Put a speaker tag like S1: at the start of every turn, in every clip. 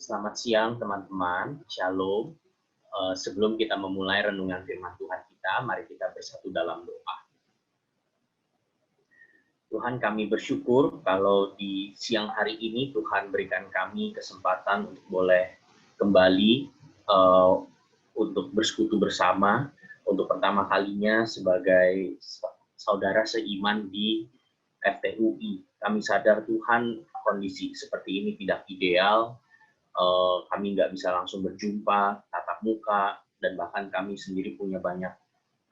S1: Selamat siang teman-teman, Shalom. Sebelum kita memulai renungan firman Tuhan kita, mari kita bersatu dalam doa. Tuhan, kami bersyukur kalau di siang hari ini Tuhan berikan kami kesempatan untuk boleh kembali untuk bersekutu bersama untuk pertama kalinya sebagai saudara seiman di FTUI. Kami sadar Tuhan kondisi seperti ini tidak ideal. Kami nggak bisa langsung berjumpa, tatap muka, dan bahkan kami sendiri punya banyak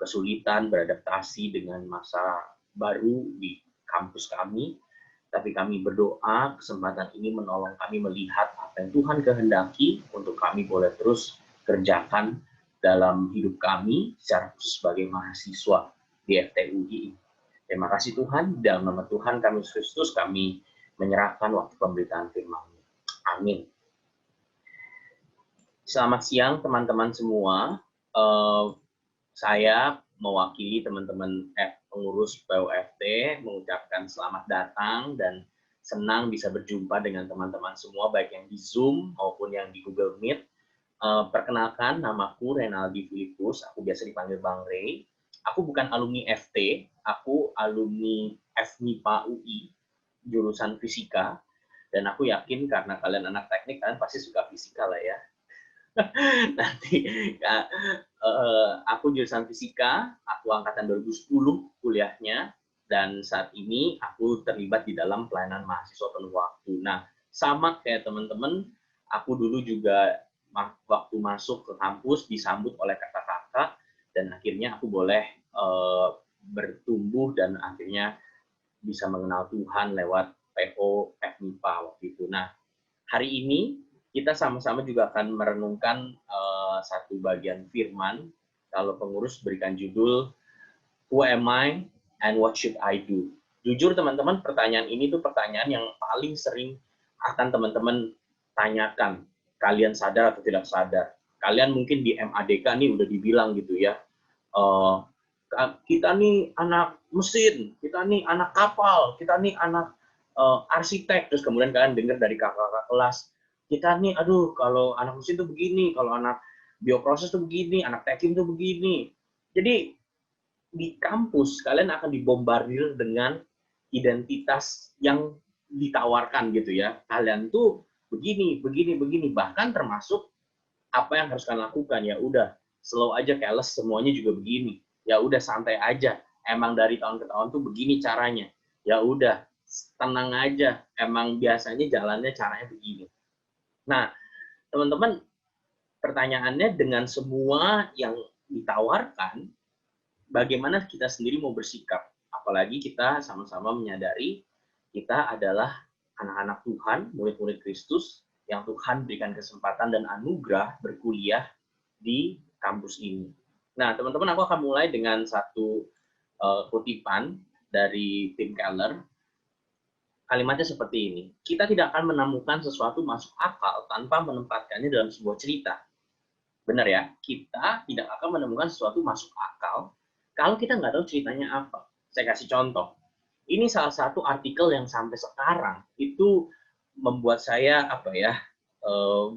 S1: kesulitan beradaptasi dengan masa baru di kampus kami. Tapi kami berdoa kesempatan ini menolong kami melihat apa yang Tuhan kehendaki untuk kami boleh terus kerjakan dalam hidup kami secara khusus sebagai mahasiswa di FTUI. Terima kasih Tuhan, dalam nama Tuhan kami Kristus kami menyerahkan waktu pemberitaan firman-Mu. Amin. Selamat siang teman-teman semua. Saya mewakili teman-teman pengurus PUFT mengucapkan selamat datang dan senang bisa berjumpa dengan teman-teman semua baik yang di Zoom maupun yang di Google Meet. Perkenalkan, namaku Renaldi Filipus, aku biasa dipanggil Bang Ray. Aku bukan alumni FT, aku alumni FMIPA UI, jurusan fisika. Dan aku yakin karena kalian anak teknik, kalian pasti suka fisika lah ya. Nanti aku jurusan fisika, aku angkatan 2010 kuliahnya, dan saat ini aku terlibat di dalam pelayanan mahasiswa penuh waktu. Nah, sama kayak teman-teman, aku dulu juga waktu masuk ke kampus disambut oleh kakak-kakak, dan akhirnya aku boleh bertumbuh dan akhirnya bisa mengenal Tuhan lewat PO FMIPA waktu itu. Nah, hari ini kita sama-sama juga akan merenungkan satu bagian firman. Kalau pengurus berikan judul Who am I and what should I do? Jujur teman-teman, pertanyaan ini tuh pertanyaan yang paling sering akan teman-teman tanyakan. Kalian sadar atau tidak sadar? Kalian mungkin di MADK nih udah dibilang gitu ya. Kita nih anak mesin, kita nih anak kapal, kita nih anak arsitek. Terus kemudian kalian dengar dari kakak-kakak kelas, kita nih, aduh, kalau anak mesin tuh begini, kalau anak bioproses tuh begini, anak tekim tuh begini. Jadi di kampus kalian akan dibombardir dengan identitas yang ditawarkan gitu ya. Kalian tuh begini, begini, begini. Bahkan termasuk apa yang harus kalian lakukan. Ya udah, slow aja, careless, semuanya juga begini. Ya udah, santai aja. Emang dari tahun ke tahun tuh begini caranya. Ya udah, tenang aja. Emang biasanya jalannya caranya begini. Nah, teman-teman, pertanyaannya dengan semua yang ditawarkan, bagaimana kita sendiri mau bersikap? Apalagi kita sama-sama menyadari kita adalah anak-anak Tuhan, murid-murid Kristus, yang Tuhan berikan kesempatan dan anugerah berkuliah di kampus ini. Nah, teman-teman, aku akan mulai dengan satu kutipan dari Tim Keller. Kalimatnya seperti ini, kita tidak akan menemukan sesuatu masuk akal tanpa menempatkannya dalam sebuah cerita. Benar ya, kita tidak akan menemukan sesuatu masuk akal kalau kita nggak tahu ceritanya apa. Saya kasih contoh. Ini salah satu artikel yang sampai sekarang itu membuat saya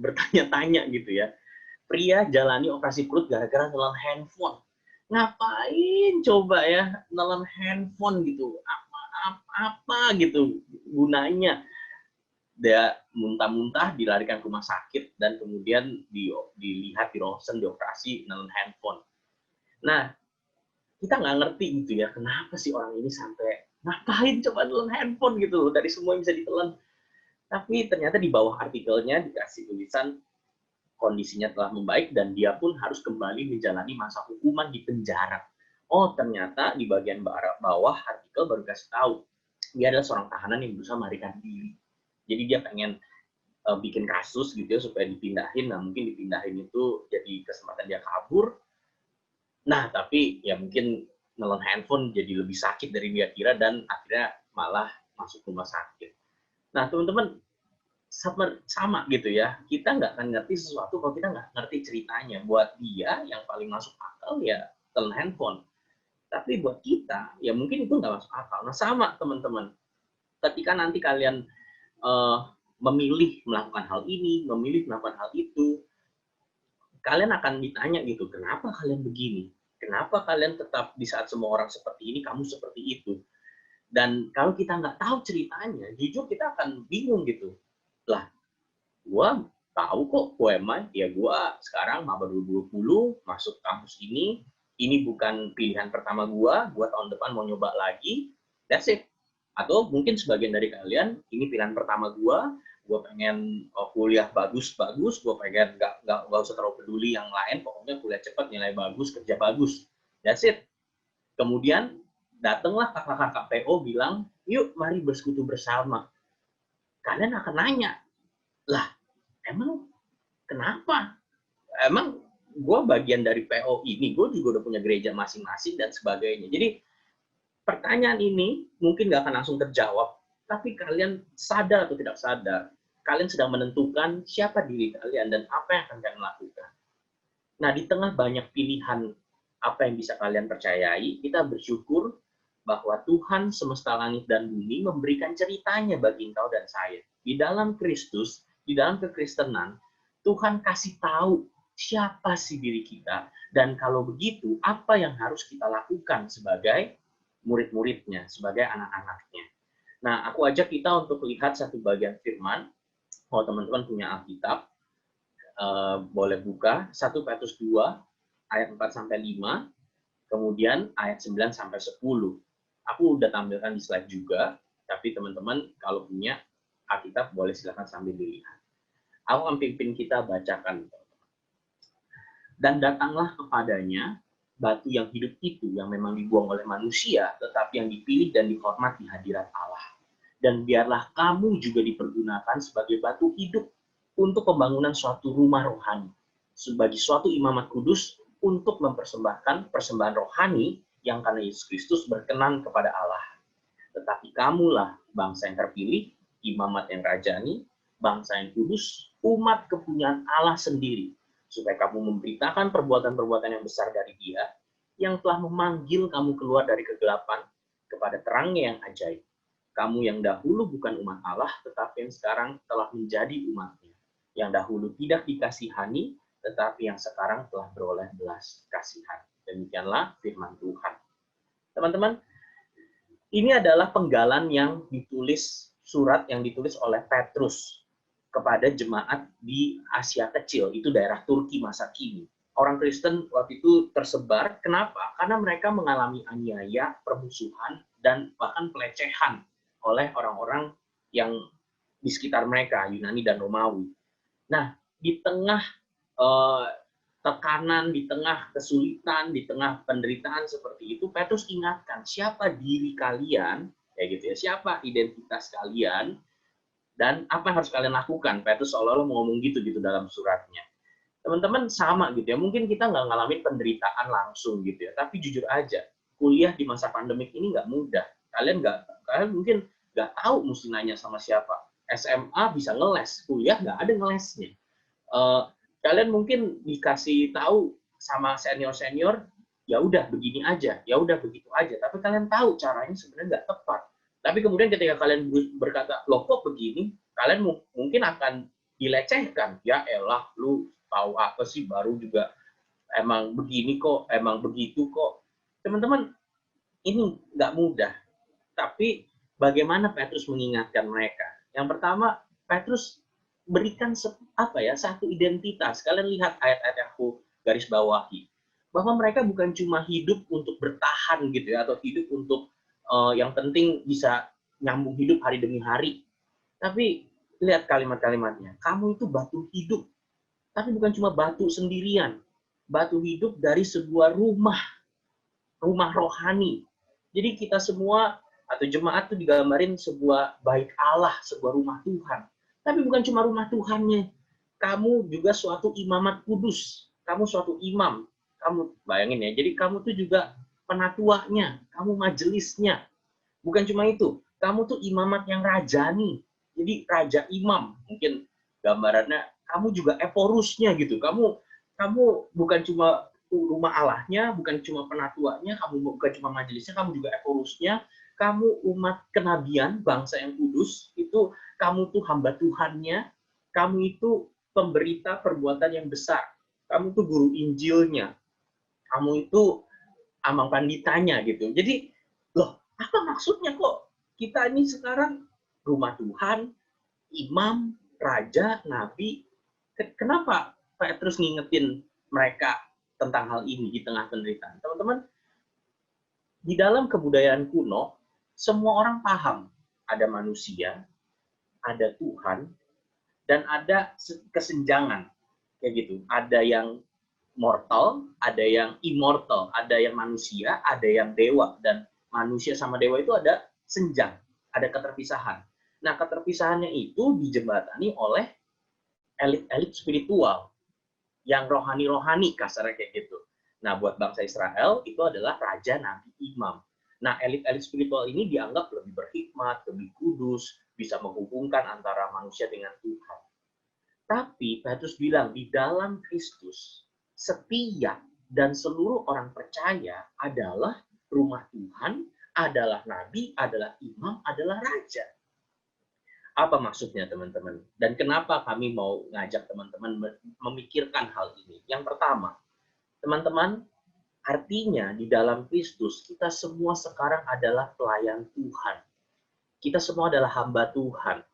S1: bertanya-tanya gitu ya. Pria jalani operasi perut gara-gara nelan handphone. Ngapain coba ya nelan handphone gitu? Apa gitu gunanya? Dia muntah-muntah dilarikan ke rumah sakit dan kemudian dilihat di ronsen, dioperasi nelan handphone. Nah, kita nggak ngerti gitu ya, kenapa sih orang ini sampai ngapain coba nelan handphone gitu, dari semua yang bisa ditelan. Tapi ternyata di bawah artikelnya dikasih tulisan kondisinya telah membaik dan dia pun harus kembali menjalani masa hukuman di penjara. Oh, ternyata di bagian bawah artikel baru kasih tahu dia adalah seorang tahanan yang berusaha melarikan diri. Jadi dia pengen bikin kasus gitu ya supaya dipindahin. Nah, mungkin dipindahin itu jadi kesempatan dia kabur. Nah, tapi ya mungkin nelan handphone jadi lebih sakit dari dia kira dan akhirnya malah masuk rumah sakit. Nah, teman-teman, sama gitu ya. Kita nggak akan ngerti sesuatu kalau kita nggak ngerti ceritanya. Buat dia yang paling masuk akal ya nelan handphone. Tapi buat kita, ya mungkin itu nggak masuk akal. Nah, sama teman-teman. Ketika nanti kalian memilih melakukan hal ini, memilih melakukan hal itu, kalian akan ditanya gitu, kenapa kalian begini? Kenapa kalian tetap di saat semua orang seperti ini, kamu seperti itu? Dan kalau kita nggak tahu ceritanya, jujur kita akan bingung gitu. Lah, gua tahu kok UMI, ya gua sekarang maba 2020 masuk kampus ini bukan pilihan pertama gua tahun depan mau nyoba lagi, that's it. Atau mungkin sebagian dari kalian, ini pilihan pertama gua pengen kuliah bagus-bagus, gua pengen nggak usah terlalu peduli yang lain, pokoknya kuliah cepat, nilai bagus, kerja bagus, that's it. Kemudian datanglah kakak-kakak PO bilang, yuk mari bersekutu bersama. Kalian akan nanya, lah emang kenapa? Emang gue bagian dari PO ini, gue juga udah punya gereja masing-masing dan sebagainya. Jadi pertanyaan ini mungkin nggak akan langsung terjawab, tapi kalian sadar atau tidak sadar, kalian sedang menentukan siapa diri kalian dan apa yang akan kalian lakukan. Nah, di tengah banyak pilihan apa yang bisa kalian percayai, kita bersyukur bahwa Tuhan semesta langit dan bumi memberikan ceritanya bagi engkau dan saya. Di dalam Kristus, di dalam kekristenan, Tuhan kasih tahu siapa sih diri kita, dan kalau begitu, apa yang harus kita lakukan sebagai murid-muridnya, sebagai anak-anaknya. Nah, aku ajak kita untuk lihat satu bagian firman. Kalau teman-teman punya Alkitab, boleh buka 1 Petrus 2 ayat 4 sampai 5, kemudian ayat 9 sampai 10. Aku udah tampilkan di slide juga, tapi teman-teman kalau punya Alkitab boleh silakan sambil dilihat. Aku akan pimpin kita bacakan. Dan datanglah kepadanya batu yang hidup itu, yang memang dibuang oleh manusia, tetapi yang dipilih dan dihormati hadirat Allah. Dan biarlah kamu juga dipergunakan sebagai batu hidup untuk pembangunan suatu rumah rohani, sebagai suatu imamat kudus untuk mempersembahkan persembahan rohani yang karena Yesus Kristus berkenan kepada Allah. Tetapi kamulah bangsa yang terpilih, imamat yang rajani, bangsa yang kudus, umat kepunyaan Allah sendiri, supaya kamu memberitakan perbuatan-perbuatan yang besar dari Dia, yang telah memanggil kamu keluar dari kegelapan kepada terangnya yang ajaib. Kamu yang dahulu bukan umat Allah, tetapi yang sekarang telah menjadi umat-Nya. Yang dahulu tidak dikasihani, tetapi yang sekarang telah beroleh belas kasihan. Demikianlah firman Tuhan. Teman-teman, ini adalah penggalan yang ditulis, surat yang ditulis oleh Petrus kepada jemaat di Asia Kecil, itu daerah Turki masa kini. Orang Kristen waktu itu tersebar, kenapa? Karena mereka mengalami aniaya, permusuhan, dan bahkan pelecehan oleh orang-orang yang di sekitar mereka, Yunani dan Romawi. Nah, di tengah tekanan, di tengah kesulitan, di tengah penderitaan seperti itu, Petrus ingatkan siapa diri kalian, kayak gitu ya, siapa identitas kalian, dan apa yang harus kalian lakukan. Petrus seolah-olah ngomong gitu dalam suratnya. Teman-teman sama gitu ya, mungkin kita nggak ngalamin penderitaan langsung gitu ya, tapi jujur aja, kuliah di masa pandemik ini nggak mudah. Kalian mungkin nggak tahu mesti nanya sama siapa. SMA bisa ngeles, kuliah nggak ada ngelesnya. Kalian mungkin dikasih tahu sama senior-senior, ya udah begini aja, ya udah begitu aja, tapi kalian tahu caranya sebenarnya nggak tepat. Tapi kemudian ketika kalian berkata, loh kok begini, kalian mungkin akan dilecehkan. Ya elah, lu tahu apa sih, baru juga emang begini kok, emang begitu kok. Teman-teman, ini nggak mudah. Tapi bagaimana Petrus mengingatkan mereka? Yang pertama, Petrus berikan satu identitas. Kalian lihat ayat-ayat yang aku garis bawahi. Bahwa mereka bukan cuma hidup untuk bertahan gitu ya, atau hidup untuk yang penting bisa nyambung hidup hari demi hari. Tapi lihat kalimat-kalimatnya. Kamu itu batu hidup. Tapi bukan cuma batu sendirian. Batu hidup dari sebuah rumah rohani. Jadi kita semua atau jemaat itu digambarin sebuah bait Allah, sebuah rumah Tuhan. Tapi bukan cuma rumah Tuhannya. Kamu juga suatu imamat kudus. Kamu suatu imam. Kamu bayangin ya, jadi kamu tuh juga penatuanya, kamu majelisnya. Bukan cuma itu, kamu tuh imamat yang rajani. Jadi raja imam, mungkin gambarannya kamu juga eporusnya gitu. Kamu bukan cuma rumah Allahnya, bukan cuma penatuanya, kamu bukan cuma majelisnya, kamu juga eporusnya. Kamu umat kenabian, bangsa yang kudus, itu kamu tuh hamba Tuhannya, kamu itu pemberita perbuatan yang besar, kamu tuh guru Injilnya, kamu itu amang panditanya gitu. Jadi, loh, apa maksudnya kok kita ini sekarang rumah Tuhan, imam, raja, nabi? Kenapa Petrus ngingetin mereka tentang hal ini di tengah penderitaan? Teman-teman, di dalam kebudayaan kuno, semua orang paham ada manusia, ada Tuhan, dan ada kesenjangan. Kayak gitu. Ada yang mortal, ada yang immortal, ada yang manusia, ada yang dewa. Dan manusia sama dewa itu ada senjang, ada keterpisahan. Nah, keterpisahannya itu dijembatani oleh elit-elit spiritual yang rohani-rohani, kasarnya kayak gitu. Nah, buat bangsa Israel itu adalah raja, nabi, imam. Nah, elit-elit spiritual ini dianggap lebih berhikmat, lebih kudus, bisa menghubungkan antara manusia dengan Tuhan. Tapi Petrus bilang di dalam Kristus, setiap dan seluruh orang percaya adalah rumah Tuhan, adalah nabi, adalah imam, adalah raja. Apa maksudnya teman-teman? Dan kenapa kami mau ngajak teman-teman memikirkan hal ini? Yang pertama, teman-teman, artinya di dalam Kristus kita semua sekarang adalah pelayan Tuhan. Kita semua adalah hamba Tuhan.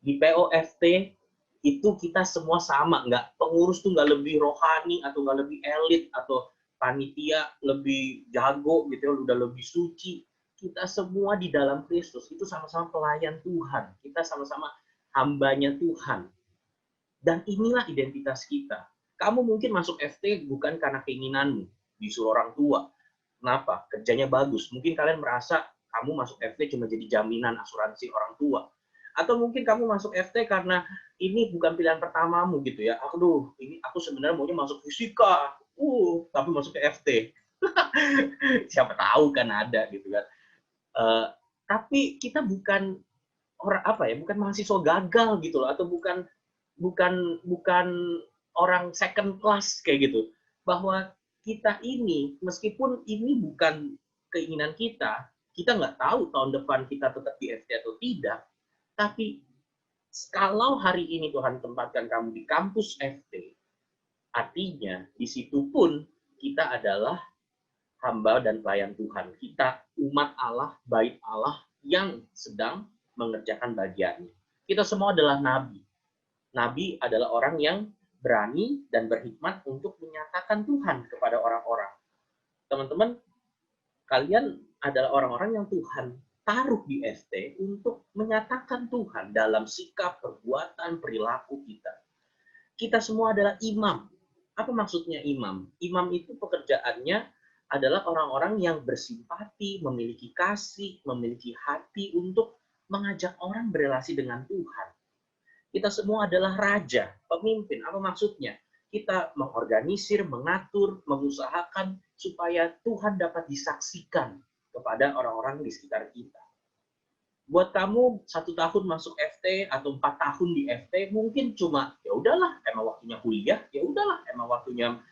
S1: Di POFT itu kita semua sama, nggak pengurus tuh nggak lebih rohani atau nggak lebih elit atau panitia lebih jago gitu ya, udah lebih suci. Kita semua di dalam Kristus itu sama-sama pelayan Tuhan. Kita sama-sama hambanya Tuhan. Dan inilah identitas kita. Kamu mungkin masuk FT bukan karena keinginanmu, disuruh orang tua. Kenapa? Kerjanya bagus. Mungkin kalian merasa kamu masuk FT cuma jadi jaminan asuransi orang tua. Atau mungkin kamu masuk FT karena ini bukan pilihan pertamamu gitu ya. Aduh, ini aku sebenarnya maunya masuk fisika. Tapi masuk ke FT. Siapa tahu kan ada gitu kan. Tapi kita bukan orang apa ya, bukan mahasiswa gagal gitu loh, atau bukan orang second class kayak gitu. Bahwa kita ini, meskipun ini bukan keinginan kita nggak tahu tahun depan kita tetap di FT atau tidak, tapi kalau hari ini Tuhan tempatkan kamu di kampus FT, artinya di situ pun kita adalah hamba dan pelayan Tuhan. Kita umat Allah, bait Allah yang sedang mengerjakan bagiannya. Kita semua adalah nabi. Nabi adalah orang yang berani dan berhikmat untuk menyatakan Tuhan kepada orang-orang. Teman-teman, kalian adalah orang-orang yang Tuhan taruh di FT untuk menyatakan Tuhan dalam sikap, perbuatan, perilaku kita. Kita semua adalah imam. Apa maksudnya imam? Imam itu pekerjaannya adalah orang-orang yang bersimpati, memiliki kasih, memiliki hati untuk mengajak orang berelasi dengan Tuhan. Kita semua adalah raja, pemimpin. Apa maksudnya? Kita mengorganisir, mengatur, mengusahakan supaya Tuhan dapat disaksikan kepada orang-orang di sekitar kita. Buat kamu 1 tahun masuk FT atau 4 tahun di FT mungkin cuma ya udahlah, emang waktunya kuliah, ya udahlah, emang waktunya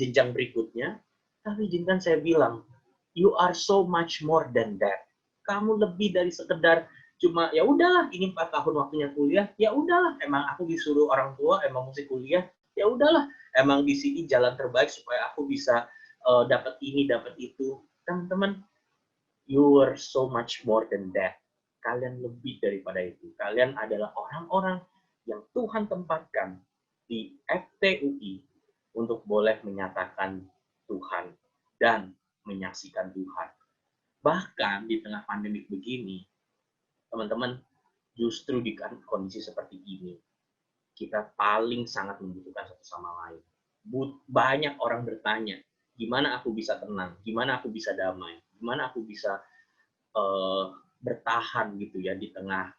S1: jenjang berikutnya. Tapi izinkan saya bilang, you are so much more than that. Kamu lebih dari sekedar cuma ya udahlah ini 4 tahun waktunya kuliah, ya udahlah, emang aku disuruh orang tua, emang mesti kuliah, ya udahlah, emang di sini jalan terbaik supaya aku bisa dapat ini, dapat itu. Teman-teman, you are so much more than that. Kalian lebih daripada itu. Kalian adalah orang-orang yang Tuhan tempatkan di FTUI untuk boleh menyatakan Tuhan dan menyaksikan Tuhan. Bahkan di tengah pandemi begini, teman-teman, justru di kondisi seperti ini, kita paling sangat membutuhkan satu sama lain. Banyak orang bertanya, gimana aku bisa tenang, gimana aku bisa damai, gimana aku bisa bertahan gitu ya di tengah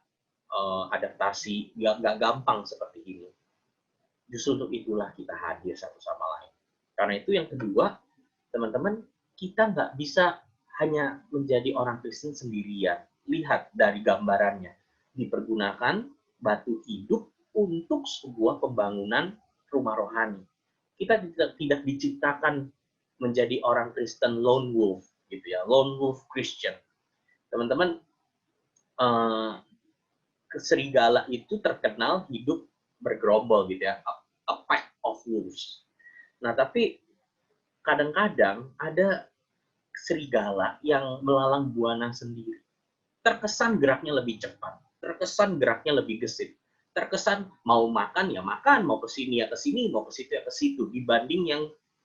S1: adaptasi nggak gampang seperti ini. Justru untuk itulah kita hadir satu sama lain. Karena itu yang kedua, teman-teman, kita nggak bisa hanya menjadi orang Kristen sendirian. Lihat dari gambarannya, dipergunakan batu hidup untuk sebuah pembangunan rumah rohani. Kita tidak diciptakan menjadi orang Kristen lone wolf, gitu ya, lone wolf Christian. Teman-teman, serigala itu terkenal hidup bergerombol gitu ya, a pack of wolves. Nah, tapi kadang-kadang ada serigala yang melalang buana sendiri. Terkesan geraknya lebih cepat, terkesan geraknya lebih gesit, terkesan mau makan ya makan, mau ke sini ya ke sini, mau ke situ ya ke situ, dibanding yang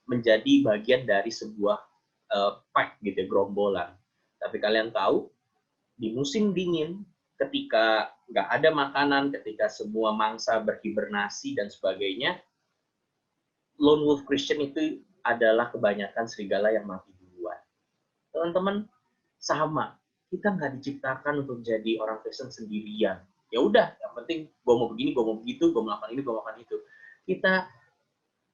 S1: menjadi bagian dari sebuah pack gitu ya, gerombolan. Tapi kalian tahu, di musim dingin, ketika nggak ada makanan, ketika semua mangsa berhibernasi dan sebagainya, lone wolf Christian itu adalah kebanyakan serigala yang mati duluan. Teman-teman, sama. Kita nggak diciptakan untuk jadi orang Kristen sendirian. Ya udah, yang penting gue mau begini, gue mau begitu, gue melakukan ini, gue melakukan itu. Kita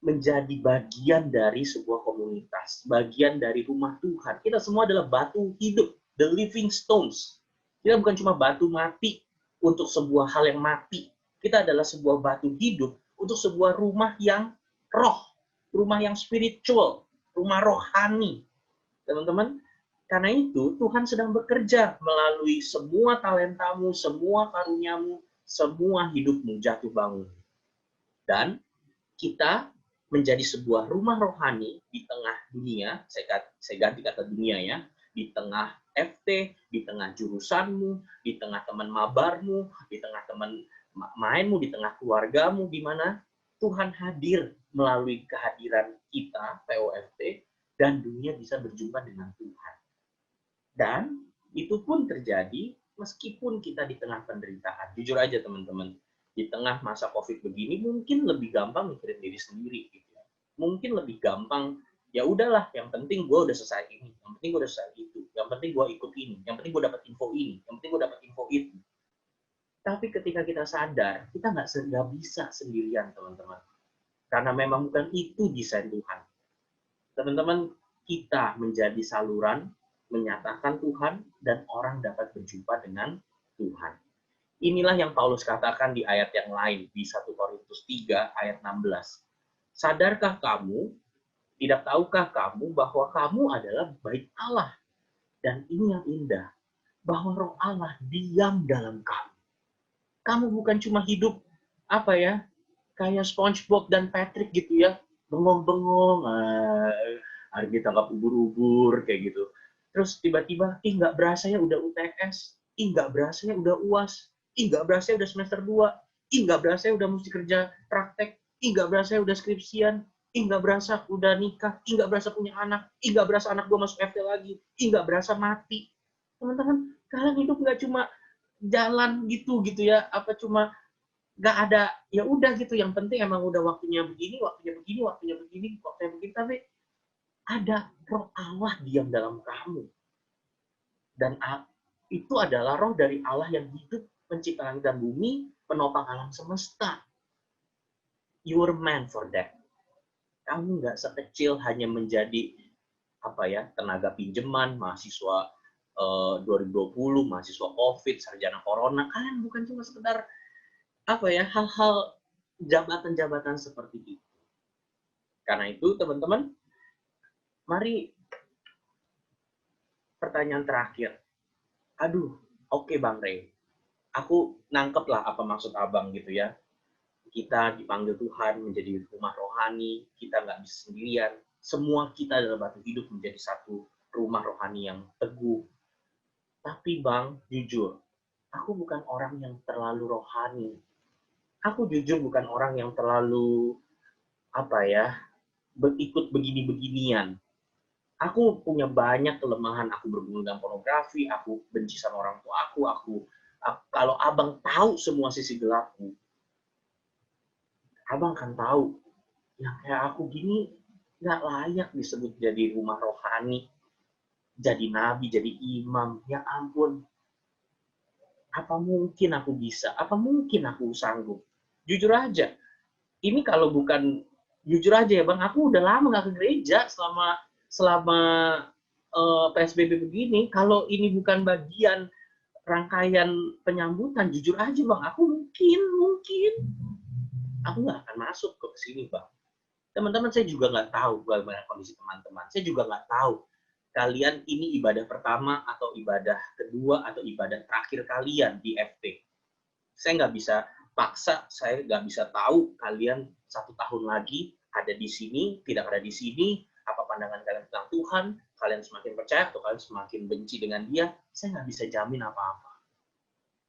S1: menjadi bagian dari sebuah komunitas, bagian dari rumah Tuhan. Kita semua adalah batu hidup, the living stones. Kita bukan cuma batu mati untuk sebuah hal yang mati. Kita adalah sebuah batu hidup untuk sebuah rumah yang roh, rumah yang spiritual, rumah rohani. Teman-teman, karena itu Tuhan sedang bekerja melalui semua talentamu, semua karuniamu, semua hidupmu jatuh bangun. Dan kita menjadi sebuah rumah rohani di tengah dunia, saya ganti kata dunia ya, di tengah FT, di tengah jurusanmu, di tengah teman mabarmu, di tengah teman mainmu, di tengah keluargamu, di mana Tuhan hadir melalui kehadiran kita, POFT, dan dunia bisa berjumpa dengan Tuhan. Dan itu pun terjadi meskipun kita di tengah penderitaan. Jujur aja teman-teman, di tengah masa COVID begini mungkin lebih gampang mikirin diri sendiri gitu ya. Mungkin lebih gampang, ya udahlah, yang penting gue udah selesai ini, yang penting gue udah selesai itu, yang penting gue ikut ini, yang penting gue dapat info ini, yang penting gue dapat info itu. Tapi ketika kita sadar, kita nggak bisa sendirian teman-teman. Karena memang bukan itu desain Tuhan. Teman-teman, kita menjadi saluran, menyatakan Tuhan, dan orang dapat berjumpa dengan Tuhan. Inilah yang Paulus katakan di ayat yang lain, di 1 Korintus 3 ayat 16. Sadarkah kamu, tidak tahukah kamu bahwa kamu adalah bait Allah? Dan ini yang indah, bahwa roh Allah diam dalam kamu. Kamu bukan cuma hidup, apa ya, kayak SpongeBob dan Patrick gitu ya, bengong-bengong, hari kita nggak ubur-ubur, kayak gitu. Terus tiba-tiba, nggak berasa ya udah UTS, nggak berasa ya udah UAS, nggak berasa ya udah semester 2, nggak berasa ya udah mesti kerja praktek, nggak berasa ya udah skripsian, nggak berasa udah nikah, nggak berasa punya anak, nggak berasa anak gue masuk FT lagi, nggak berasa mati. Teman-teman, kalian hidup nggak cuma jalan gitu ya, apa cuma nggak ada, ya udah gitu, yang penting emang udah waktunya begini, tapi ada roh Allah diam dalam kamu. Dan itu adalah roh dari Allah yang hidup, pencipta langit dan bumi, penopang alam semesta. You were meant for that. Kamu nggak sekecil hanya menjadi tenaga pinjaman, mahasiswa 2020, mahasiswa COVID, sarjana corona. Kalian bukan cuma sekedar hal-hal jabatan-jabatan seperti itu. Karena itu, teman-teman, mari pertanyaan terakhir. Oke, Bang Rey. Aku nangkep lah apa maksud Abang gitu ya. Kita dipanggil Tuhan menjadi rumah rohani, kita nggak bisa sendirian. Semua kita adalah batu hidup menjadi satu rumah rohani yang teguh. Tapi Bang, jujur, aku bukan orang yang terlalu rohani. Aku jujur bukan orang yang terlalu ikut begini-beginian. Aku punya banyak kelemahan, aku bergumul dengan pornografi, aku benci sama orang tua aku kalau Abang tahu semua sisi gelapku, Abang kan tahu, yang kayak aku gini nggak layak disebut jadi rumah rohani, jadi nabi, jadi imam. Ya ampun, apa mungkin aku bisa? Apa mungkin aku sanggup? Jujur aja, ini kalau bukan jujur aja ya Bang, aku udah lama nggak ke gereja selama PSBB begini. Kalau ini bukan bagian rangkaian penyambutan, jujur aja Bang, aku mungkin aku nggak akan masuk ke sini Bang. Teman-teman, saya juga nggak tahu bagaimana kondisi teman-teman. Saya juga nggak tahu kalian ini ibadah pertama atau ibadah kedua atau ibadah terakhir kalian di FT. Saya nggak bisa paksa, saya nggak bisa tahu kalian 1 tahun lagi ada di sini, tidak ada di sini, apa pandangan kalian tentang Tuhan, kalian semakin percaya atau kalian semakin benci dengan dia, saya nggak bisa jamin apa-apa.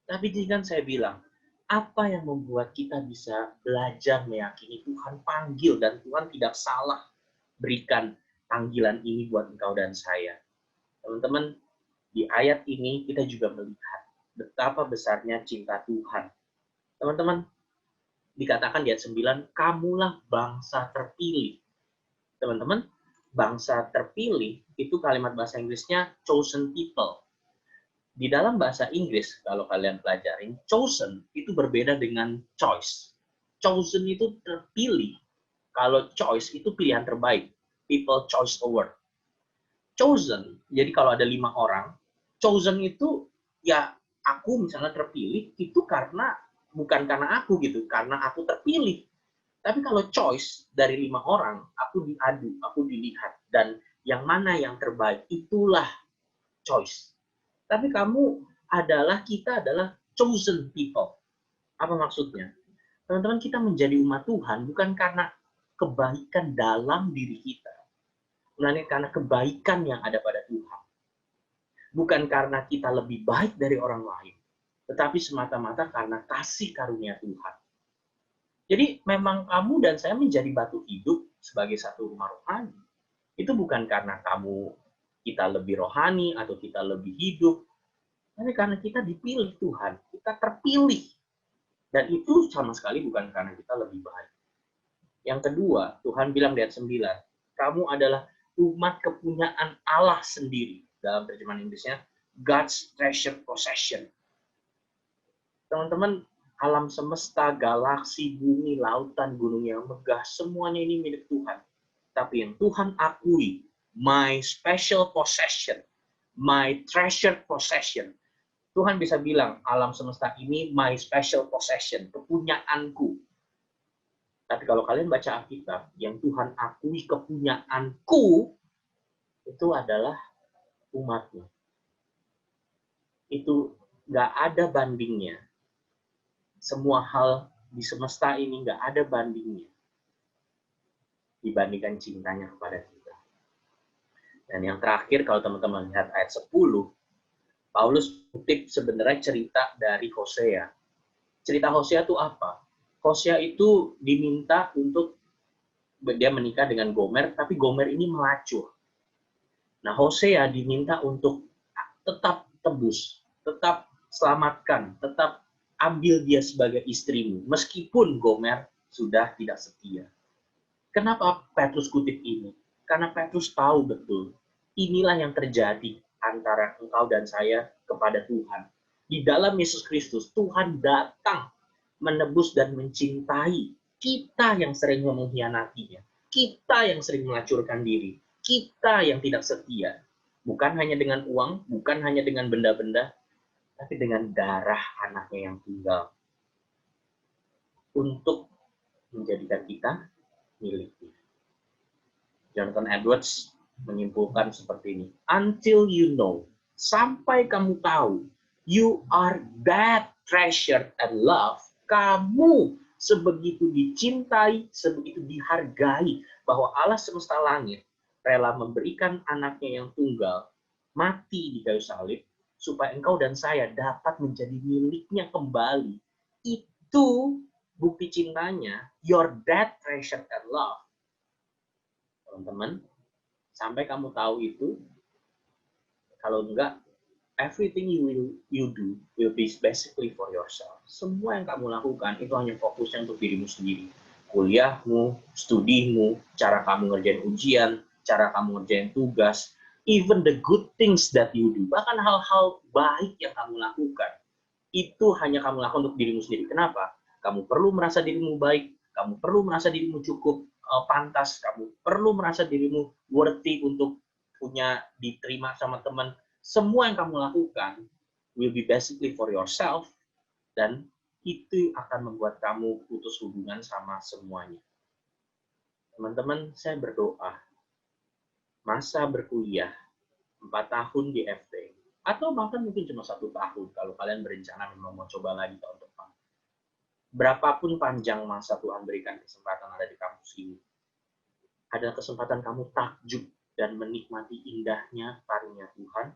S1: Tapi kan saya bilang, apa yang membuat kita bisa belajar meyakini Tuhan panggil dan Tuhan tidak salah berikan panggilan ini buat engkau dan saya. Teman-teman, di ayat ini kita juga melihat betapa besarnya cinta Tuhan. Teman-teman, dikatakan di ayat 9, kamulah bangsa terpilih. Teman-teman, bangsa terpilih itu kalimat bahasa Inggrisnya chosen people. Di dalam bahasa Inggris, kalau kalian pelajarin, chosen itu berbeda dengan choice. Chosen itu terpilih. Kalau choice itu pilihan terbaik. People choice award. Chosen, jadi kalau ada 5 orang, chosen itu ya aku misalnya terpilih itu bukan karena aku gitu, karena aku terpilih. Tapi kalau choice dari 5 orang, aku diadu, aku dilihat, dan yang mana yang terbaik, itulah choice. Tapi kita adalah chosen people. Apa maksudnya? Teman-teman, kita menjadi umat Tuhan bukan karena kebaikan dalam diri kita, melainkan karena kebaikan yang ada pada Tuhan. Bukan karena kita lebih baik dari orang lain, tetapi semata-mata karena kasih karunia Tuhan. Jadi memang kamu dan saya menjadi batu hidup sebagai satu rumah rohani. Itu bukan karena kita lebih rohani atau kita lebih hidup, tapi karena kita dipilih Tuhan, kita terpilih. Dan itu sama sekali bukan karena kita lebih baik. Yang kedua, Tuhan bilang di ayat 9, kamu adalah umat kepunyaan Allah sendiri. Dalam terjemahan Inggrisnya, God's treasured possession. Teman-teman, alam semesta, galaksi, bumi, lautan, gunung yang megah, semuanya ini milik Tuhan. Tapi yang Tuhan akui, my special possession, my treasured possession. Tuhan bisa bilang, alam semesta ini my special possession, kepunyaanku. Tapi kalau kalian baca Alkitab, yang Tuhan akui kepunyaanku, itu adalah umatnya. Itu nggak ada bandingnya. Semua hal di semesta ini nggak ada bandingnya dibandingkan cintanya kepada kita. Dan yang terakhir, kalau teman-teman lihat ayat 10, Paulus kutip sebenarnya cerita dari Hosea. Cerita Hosea itu apa? Hosea itu diminta untuk dia menikah dengan Gomer, tapi Gomer ini melacur. Nah, Hosea diminta untuk tetap tebus, tetap selamatkan, tetap ambil dia sebagai istrimu, meskipun Gomer sudah tidak setia. Kenapa Petrus kutip ini? Karena Petrus tahu betul, inilah yang terjadi antara engkau dan saya kepada Tuhan. Di dalam Yesus Kristus, Tuhan datang menebus dan mencintai kita yang sering mengkhianatinya, kita yang sering melacurkan diri, kita yang tidak setia. Bukan hanya dengan uang, bukan hanya dengan benda-benda, tapi dengan darah anaknya yang tunggal. Untuk menjadikan kita miliknya. Jonathan Edwards menyimpulkan seperti ini. Until you know, sampai kamu tahu, you are that treasured and loved. Kamu sebegitu dicintai, sebegitu dihargai, bahwa Allah semesta langit rela memberikan anaknya yang tunggal, mati di kayu salib, supaya engkau dan saya dapat menjadi miliknya kembali. Itu bukti cintanya, your that treasured and loved. Teman-teman, sampai kamu tahu itu, kalau enggak, everything you do will be basically for yourself. Semua yang kamu lakukan itu hanya fokusnya untuk dirimu sendiri. Kuliahmu, studimu, cara kamu ngerjain ujian, cara kamu ngerjain tugas, even the good things that you do, bahkan hal-hal baik yang kamu lakukan, itu hanya kamu lakukan untuk dirimu sendiri. Kenapa? Kamu perlu merasa dirimu baik, kamu perlu merasa dirimu cukup pantas, kamu perlu merasa dirimu worthy untuk diterima sama teman. Semua yang kamu lakukan will be basically for yourself, dan itu akan membuat kamu putus hubungan sama semuanya. Teman-teman, saya berdoa, masa berkuliah 4 tahun di FT, atau bahkan mungkin cuma 1 tahun, kalau kalian berencana memang mau coba lagi tahun depan. Berapapun panjang masa Tuhan berikan kesempatan ada di kampus ini, adalah kesempatan kamu takjub dan menikmati indahnya karunia Tuhan,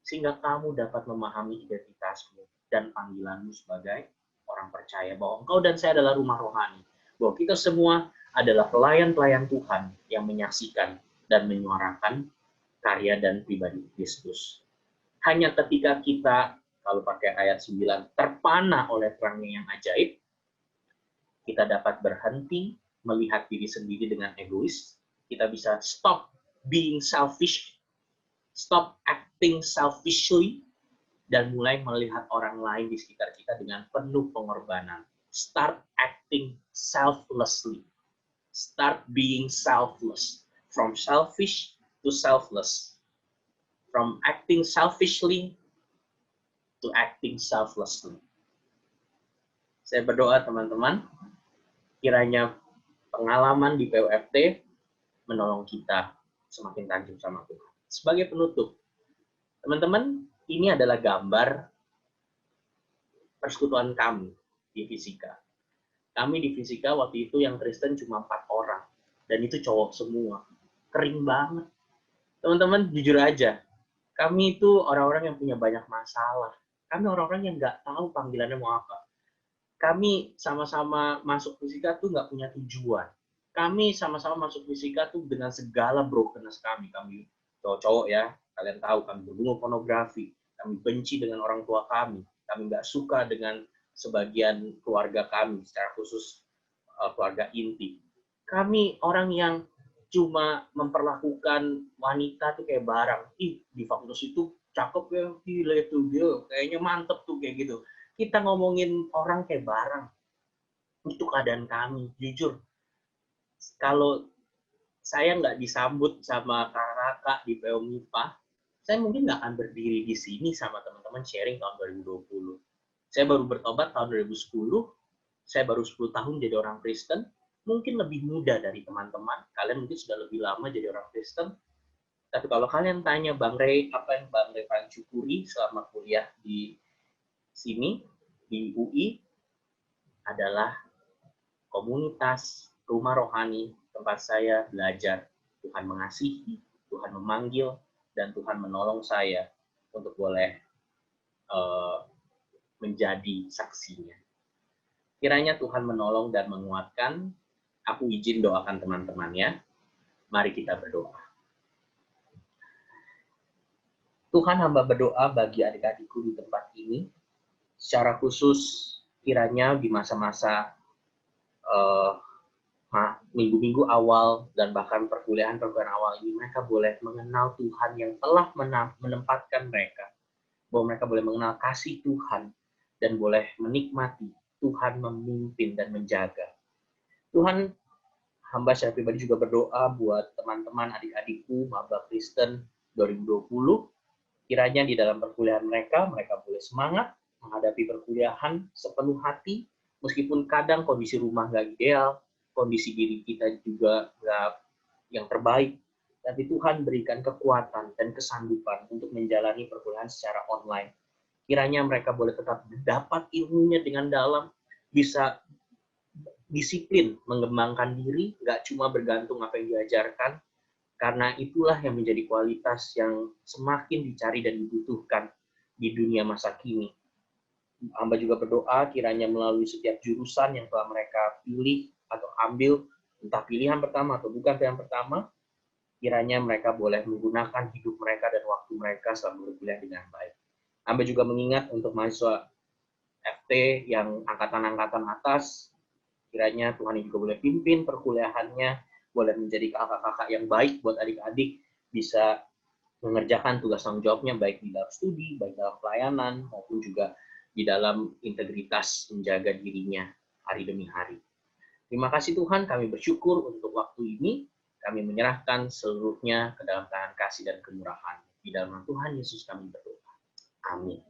S1: sehingga kamu dapat memahami identitasmu dan panggilanmu sebagai orang percaya bahwa engkau dan saya adalah rumah rohani, bahwa kita semua adalah pelayan-pelayan Tuhan yang menyaksikan dan menyuarakan karya dan pribadi Kristus. Hanya ketika kita, kalau pakai ayat 9, terpana oleh terangnya yang ajaib, kita dapat berhenti melihat diri sendiri dengan egois, kita bisa stop being selfish, stop acting selfishly, dan mulai melihat orang lain di sekitar kita dengan penuh pengorbanan. Start acting selflessly. Start being selfless. From selfish to selfless. From acting selfishly to acting selflessly. Saya berdoa teman-teman, kiranya pengalaman di PUFT menolong kita semakin tajam sama Tuhan. Sebagai penutup, teman-teman, ini adalah gambar persekutuan kami di fisika. Kami di fisika waktu itu yang Kristen cuma 4 orang. Dan itu cowok semua. Kering banget. Teman-teman, jujur aja. Kami itu orang-orang yang punya banyak masalah. Kami orang-orang yang nggak tahu panggilannya mau apa. Kami sama-sama masuk fisika tuh nggak punya tujuan. Kami sama-sama masuk fisika tuh dengan segala brokenness kami. Kami cowok-cowok ya, kalian tahu kami bergumul pornografi. Kami benci dengan orang tua kami. Kami nggak suka dengan sebagian keluarga kami, secara khusus keluarga inti. Kami orang yang cuma memperlakukan wanita tuh kayak barang. Ih, di fakultas itu cakep ya, gila itu dia, kayaknya mantep tuh kayak gitu. Kita ngomongin orang kayak barang. Itu keadaan kami, jujur. Kalau saya nggak disambut sama kakak-kakak di PO MIPA, saya mungkin nggak akan berdiri di sini sama teman-teman sharing tahun 2020. Saya baru bertobat tahun 2010, saya baru 10 tahun jadi orang Kristen, mungkin lebih muda dari teman-teman, kalian mungkin sudah lebih lama jadi orang Kristen, tapi kalau kalian tanya Bang Rey, apa yang Bang Rey paling syukuri selama kuliah di sini, di UI, adalah komunitas rumah rohani tempat saya belajar. Tuhan mengasihi, Tuhan memanggil, dan Tuhan menolong saya untuk boleh menjadi saksinya. Kiranya Tuhan menolong dan menguatkan. Aku izin doakan teman-temannya. Mari kita berdoa. Tuhan, hamba berdoa bagi adik-adikku di tempat ini. Secara khusus, kiranya di masa-masa minggu-minggu awal dan bahkan perkuliahan awal ini, mereka boleh mengenal Tuhan yang telah menempatkan mereka. Bahwa mereka boleh mengenal kasih Tuhan dan boleh menikmati Tuhan memimpin dan menjaga. Tuhan, hamba secara pribadi juga berdoa buat teman-teman adik-adikku maba Kristen 2020. Kiranya di dalam perkuliahan mereka boleh semangat menghadapi perkuliahan sepenuh hati, meskipun kadang kondisi rumah nggak ideal, kondisi diri kita juga nggak yang terbaik, tapi Tuhan berikan kekuatan dan kesanggupan untuk menjalani perkuliahan secara online. Kiranya mereka boleh tetap dapat ilmunya dengan dalam, bisa disiplin mengembangkan diri, nggak cuma bergantung apa yang diajarkan, karena itulah yang menjadi kualitas yang semakin dicari dan dibutuhkan di dunia masa kini. Hamba juga berdoa kiranya melalui setiap jurusan yang telah mereka pilih atau ambil, entah pilihan pertama atau bukan pilihan pertama, kiranya mereka boleh menggunakan hidup mereka dan waktu mereka selama berkuliah dengan baik. Hamba juga mengingat untuk mahasiswa FT yang angkatan-angkatan atas, kiranya Tuhan juga boleh pimpin perkuliahannya, boleh menjadi kakak-kakak yang baik buat adik-adik, bisa mengerjakan tugas tanggung jawabnya baik di dalam studi, baik dalam pelayanan, maupun juga di dalam integritas menjaga dirinya hari demi hari. Terima kasih Tuhan, kami bersyukur untuk waktu ini. Kami menyerahkan seluruhnya ke dalam tangan kasih dan kemurahan. Di dalam Tuhan Yesus kami berdoa. Amin.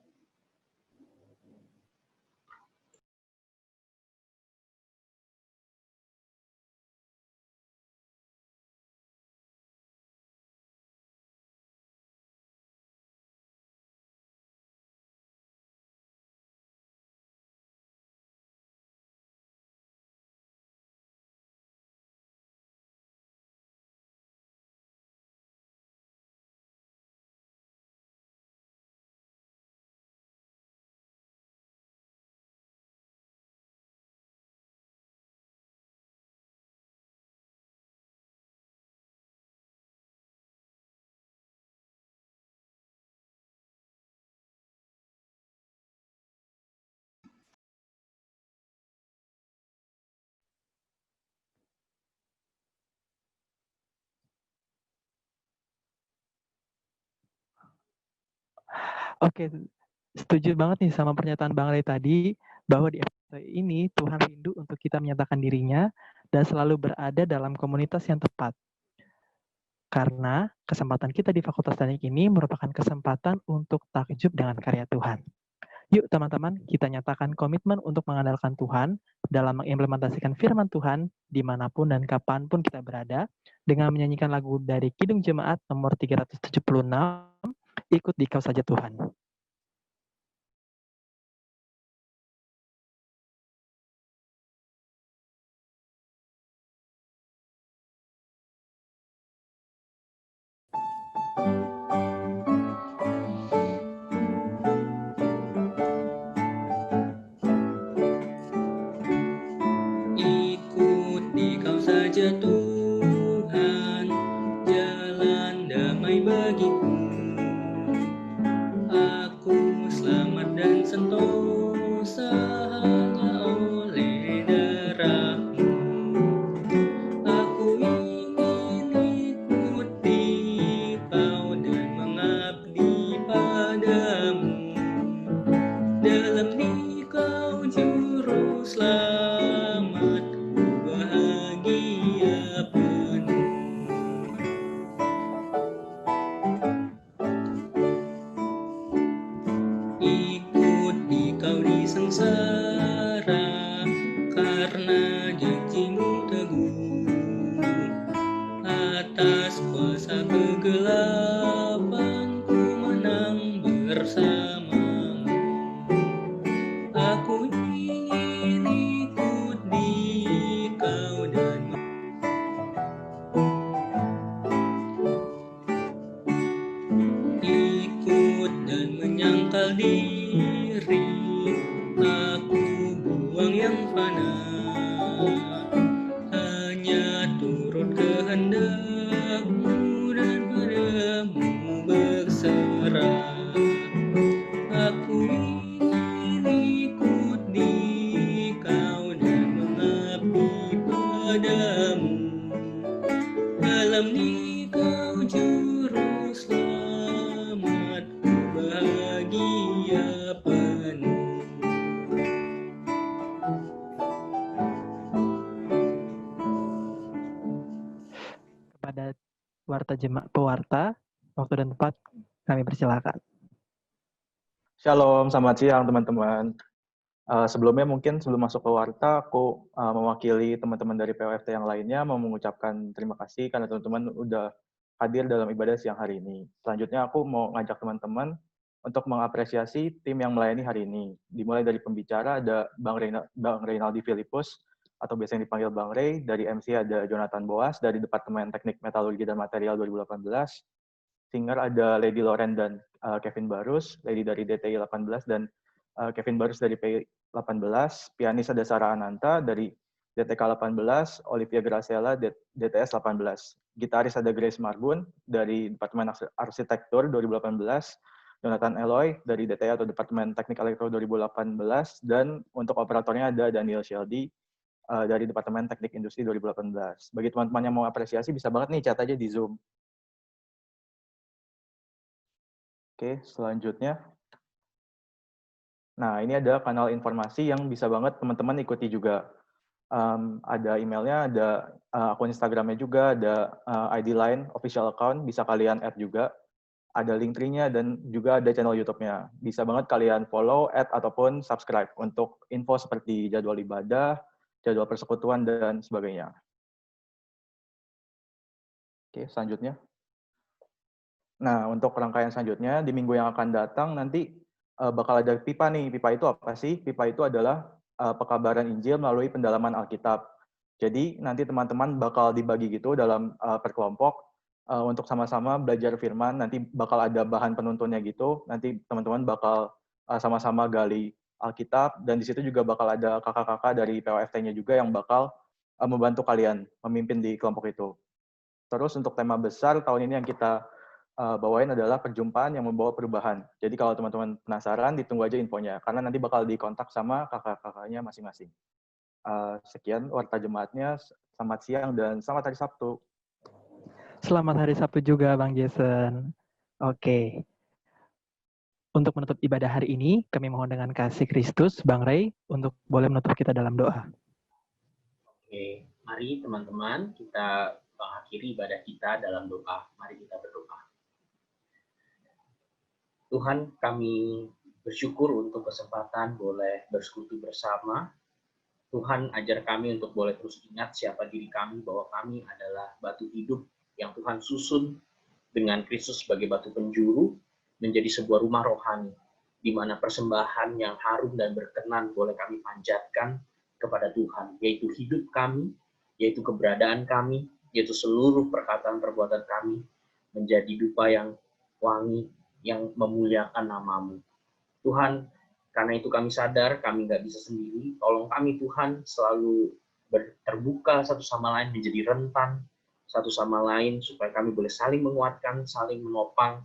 S2: Oke, setuju banget nih sama pernyataan Bang Ray tadi, bahwa di episode ini Tuhan rindu untuk kita menyatakan dirinya dan selalu berada dalam komunitas yang tepat. Karena kesempatan kita di Fakultas Teknik ini merupakan kesempatan untuk takjub dengan karya Tuhan. Yuk teman-teman, kita nyatakan komitmen untuk mengandalkan Tuhan dalam mengimplementasikan firman Tuhan dimanapun dan kapanpun kita berada, dengan menyanyikan lagu dari Kidung Jemaat nomor 376, Ikut di Kau Saja Tuhan.
S3: Ikut di Kau saja Tuhan, jalan damai bagiku. Aku selamat dan sentosa hanya oleh darah-Mu. Aku ingin ikuti Kau dan mengabdi padamu. Dalam Dikau juru selamat, ku bahagia penuh. Ikut Dikau di sengsara, karena janji-Mu teguh. Atas kuasa kegelapan ku menang bersama-Mu. Aku ingin ikut Dikau dan ikut dan menyangkal diri. Aku buang yang fana, hanya turut kehendak-Mu dan padamu berserah. Aku ingin ikut Dikau dan mengabdi padamu. Dalam Dikau juru selamat, ku bahagia penuh.
S2: Kepada pewarta, waktu dan tempat kami persilakan.
S4: Shalom, selamat siang teman-teman. Sebelumnya mungkin sebelum masuk ke warta, aku mewakili teman-teman dari POFT yang lainnya mau mengucapkan terima kasih karena teman-teman udah hadir dalam ibadah siang hari ini. Selanjutnya aku mau ngajak teman-teman untuk mengapresiasi tim yang melayani hari ini. Dimulai dari pembicara ada Bang Reynaldi Filipus, atau biasanya dipanggil Bang Ray. Dari MC ada Jonathan Boas dari Departemen Teknik Metalurgi dan Material 2018. Singer ada Lady Loren dan Kevin Barus, Lady dari DTI 18 dan Kevin Barus dari PI 18. Pianis ada Sarah Ananta dari DTK 18, Olivia Graciela DTS 18. Gitaris ada Grace Marbun dari Departemen Arsitektur 2018, Jonathan Eloy dari DTI atau Departemen Teknik Elektro 2018, dan untuk operatornya ada Daniel Sheldy dari Departemen Teknik Industri 2018. Bagi teman-teman yang mau apresiasi, bisa banget nih chat aja di Zoom. Oke, selanjutnya. Nah, ini ada kanal informasi yang bisa banget teman-teman ikuti juga. Ada emailnya, ada akun Instagramnya juga, ada ID Line, official account, bisa kalian add juga. Ada link tree-nya dan juga ada channel YouTube-nya. Bisa banget kalian follow, add, ataupun subscribe untuk info seperti jadwal ibadah, jadwal persekutuan, dan sebagainya. Oke, selanjutnya. Nah, untuk rangkaian selanjutnya, di minggu yang akan datang nanti bakal ada PIPA nih. PIPA itu apa sih? PIPA itu adalah pekabaran Injil melalui pendalaman Alkitab. Jadi nanti teman-teman bakal dibagi gitu dalam per kelompok untuk sama-sama belajar firman. Nanti bakal ada bahan penuntunnya gitu. Nanti teman-teman bakal sama-sama gali Alkitab. Dan di situ juga bakal ada kakak-kakak dari POFT-nya juga yang bakal membantu kalian memimpin di kelompok itu. Terus untuk tema besar tahun ini yang kita bawain adalah perjumpaan yang membawa perubahan. Jadi kalau teman-teman penasaran, ditunggu aja infonya. Karena nanti bakal dikontak sama kakak-kakaknya masing-masing. Sekian warta jemaatnya. Selamat siang dan selamat hari Sabtu.
S2: Selamat hari Sabtu juga, Bang Jason. Oke. Untuk menutup ibadah hari ini, kami mohon dengan kasih Kristus, Bang Ray, untuk boleh menutup kita dalam doa.
S1: Oke, mari teman-teman kita akhiri ibadah kita dalam doa. Mari kita berdoa. Tuhan, kami bersyukur untuk kesempatan boleh bersekutu bersama. Tuhan, ajar kami untuk boleh terus ingat siapa diri kami, bahwa kami adalah batu hidup yang Tuhan susun dengan Kristus sebagai batu penjuru, menjadi sebuah rumah rohani, di mana persembahan yang harum dan berkenan boleh kami panjatkan kepada Tuhan, yaitu hidup kami, yaitu keberadaan kami, yaitu seluruh perkataan perbuatan kami, menjadi dupa yang wangi, yang memuliakan nama-Mu. Tuhan, karena itu kami sadar kami nggak bisa sendiri. Tolong kami Tuhan selalu terbuka satu sama lain, menjadi rentan satu sama lain, supaya kami boleh saling menguatkan, saling menopang,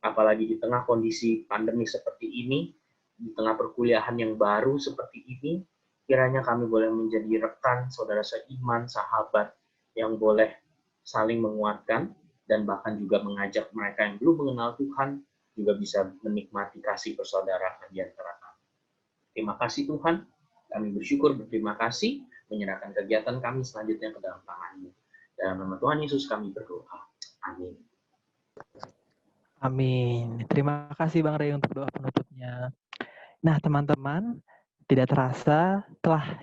S1: apalagi di tengah kondisi pandemi seperti ini, di tengah perkuliahan yang baru seperti ini, kiranya kami boleh menjadi rekan, saudara seiman, sahabat, yang boleh saling menguatkan, dan bahkan juga mengajak mereka yang belum mengenal Tuhan, juga bisa menikmati kasih persaudaraan di antara kami. Terima kasih Tuhan, kami bersyukur, berterima kasih, menyerahkan kegiatan kami selanjutnya ke dalam tangan-Mu. Dalam nama Tuhan Yesus kami berdoa. Amin.
S2: Amin. Terima kasih Bang Ray untuk doa penutupnya. Nah teman-teman, tidak terasa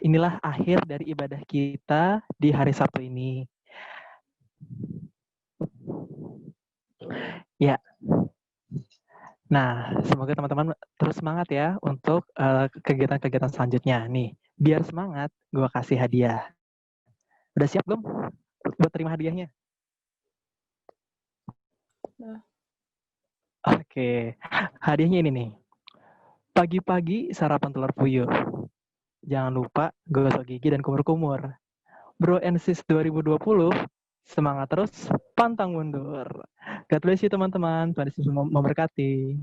S2: inilah akhir dari ibadah kita di hari Sabtu ini. Ya. Nah, semoga teman-teman terus semangat ya untuk kegiatan-kegiatan selanjutnya. Nih, biar semangat, gue kasih hadiah. Udah siap belum buat terima hadiahnya? Oke, hadiahnya ini nih. Pagi-pagi sarapan telur puyuh. Jangan lupa gosok gigi dan kumur-kumur. Bro and Sis 2020, semangat terus, pantang mundur. God bless you teman-teman, Tuhan Yesus memberkati.